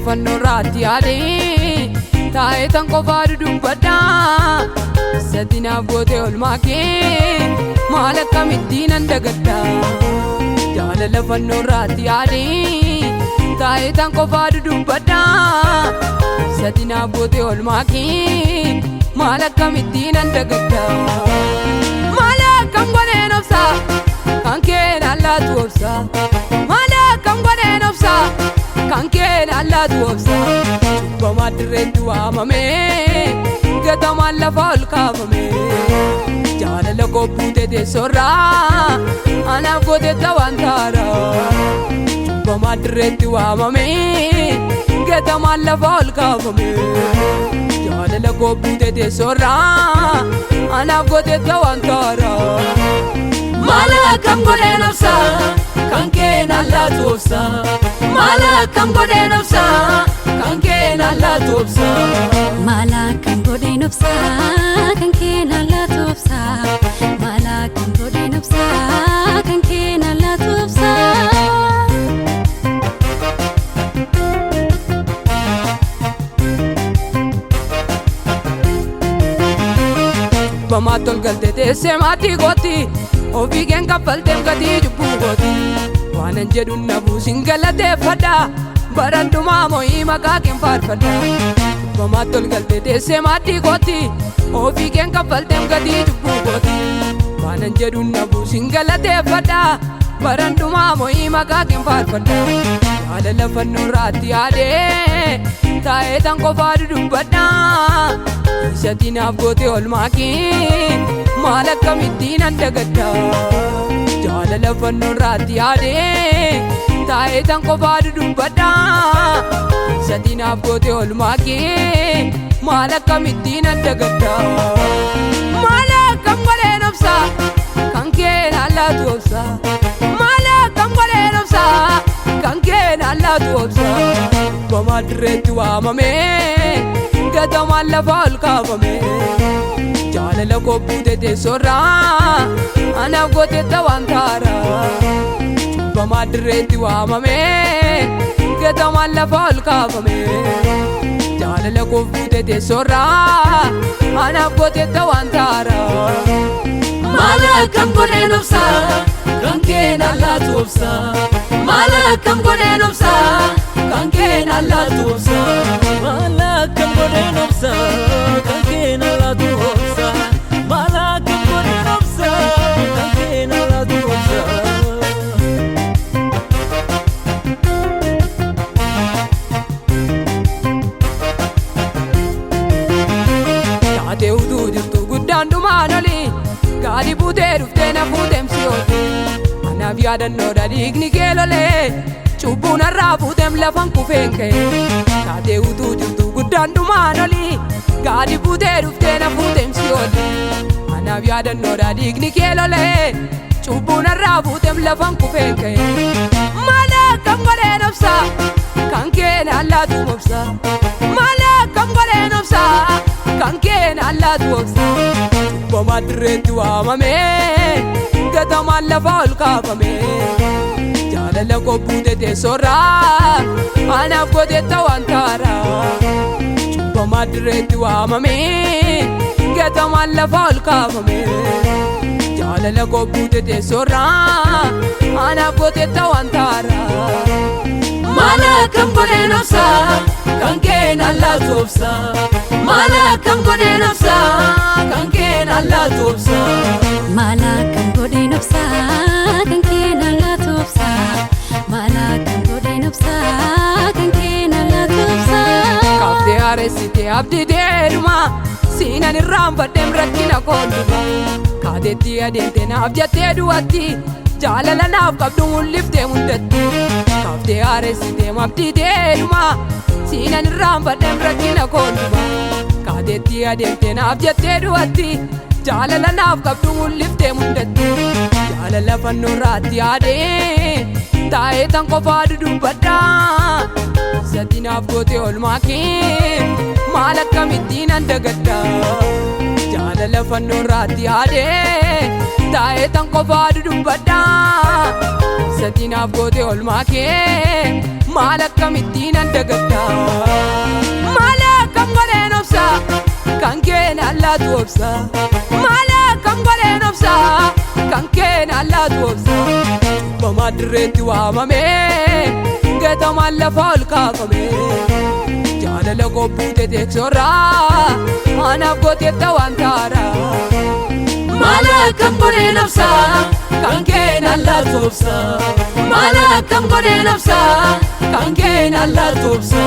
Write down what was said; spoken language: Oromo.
Fannoorraatti yaadee taa'ee tan qofaa dudubbadha satinaaf goote olmaa kee maal akkamittiin nan dagadda jaalala Fannoorraatti yaadee taa'ee tan qofaa dudubbadha satinaaf goote olmaa kee maal akkamittiin nan dagadda maal akkam godheen obsa kan kee nallaatu obsa maal akkam godheen obsa kan kee nallaatu obsa cubbamaa dirreetti waamame gatamaan lafa ol kaafame jaalala kobbuute teessoorraa anaaf gooteetta waan taara cubbamaa dirreetti waamame gatamaan lafa ol kaafame jaalala kobbuute teessoorraa anaaf gooteetta waan taara maal akkam godheen obsa kan kee nallaatu obsa maal akkam godheen obsa kan kee nallaatu obsa maal akkam godheen obsa kan kee nallaatu obsa maal akkam godheen obsa kan kee nallaatu obsa Bamaat ol galte teessee maatii gootti ofii keen kaffalteef gatii jubbuu gooti waanan jedhu nabuu sin galateeffadha baradhumaa moo'ii maqaa keen faarfadha bamaat ol galte teessee maatii gootti ofii keen kaffalteef gatii jubbuu gooti waanan jedhu nabuu sin galateeffadha baradhumaa moo'ii maqaa keen faarfadha jaalala Fannoorraatti yaadee taa'ee tan qofaa dudubbadha satinaaf goote olmaa kee maal akkamittiin nan dagadda jaalala Fannoorraatti yaadee taa'ee tan qofaa dudubbadha satinaaf goote olmaa kee maal akkamittiin nan dagadda maal akkam godheen obsa kan kee nallaatu obsa maal akkam godheen obsa kan kee nallaatu obsa cubbamaa dirreetti waamame gatamaan lafa ol kaafame jaalala kobbuute teessoorraa anaaf gooteetta waan taara cubbamaa dirreetti waamame gatamaan lafa ol kaafame jaalala kobbuute teessoorraa anaaf gooteetta waan taara maal akkam godheen obsa kan kee nallaatu obsa maal akkam godheen obsa kan kee nallaatu obsa maal akkam godheen obsa kan kee nallaatu obsa maal akkam godheen obsa kan kee nallaatu obsa taatee utuu jirtu guddaan dhumaan oli gaadhi buutee dhuftee na fuuteemsi ooti anaaf yaadannoodha dhiigni kee lolee cubbuun har'aa fuuteem lafan kufeen ka'e taatee utuu jirtu guddaan dhumaan oli gaadhi buutee dhuftee na fuuteemsi ooti anaaf yaadannoodha dhiigni kee lolee cubbuun har'aa fuuteem lafan kufeen ka'e maal akkam godheen obsa kan kee nallaatu obsa maal akkam godheen obsa kan kee nallaatu obsa cubbamaa dirreetti waamame gatamaan lafa ol kaafame jaalala kobbuute teessoorraa anaaf gooteetta waan taara cubbamaa dirreetti waamame gatamaan lafa ol kaafame jaalala kobbuute teessoorraa anaaf gooteetta waan taara maal akkam godheen obsa kan kee nallaatu obsa maal akkam godheen obsa kan kee nallaatu obsa maal akkam godheen obsa kan kee nallaatu obsa maal akkam godheen obsa kan kee nallaatu obsa kaaftee haaressitee abditee dhuma siinan irraanfadheem rakkina koonduma kaateetti adeemte naaf jettee du'atti jaalala naaf qabdu mul'iftee mudatti kaaftee haaressitee abditee dhuma siinan irraanfadheem rakkina koonduma kaateetti adeemte naaf jettee du'atti jaalala naaf qabdu mul'iftee mudatti jaalala Fannoorraatti yaadee taa'ee tan qofaa dudubbadha satinaaf goote olmaa kee maal akkamittiin nan dagadda jaalala Fannoorraatti yaadee taa'ee tan qofaa dudubbadha satinaaf goote olmaa kee maal akkamittiin andagatta maal akkam godheen obsa kan kee nallaatu obsa maal akkam godheen obsa kan kee nallaatu obsa cubbamaa dirreetti waamame gatamaan lafa ol kaafame jaalala qobbuute teeksorraa anaaf gooteetta waan taaraa maal akkam godheen obsa kan kee nallaatu obsa maal akkam godheen obsa kan kee nallaatu obsa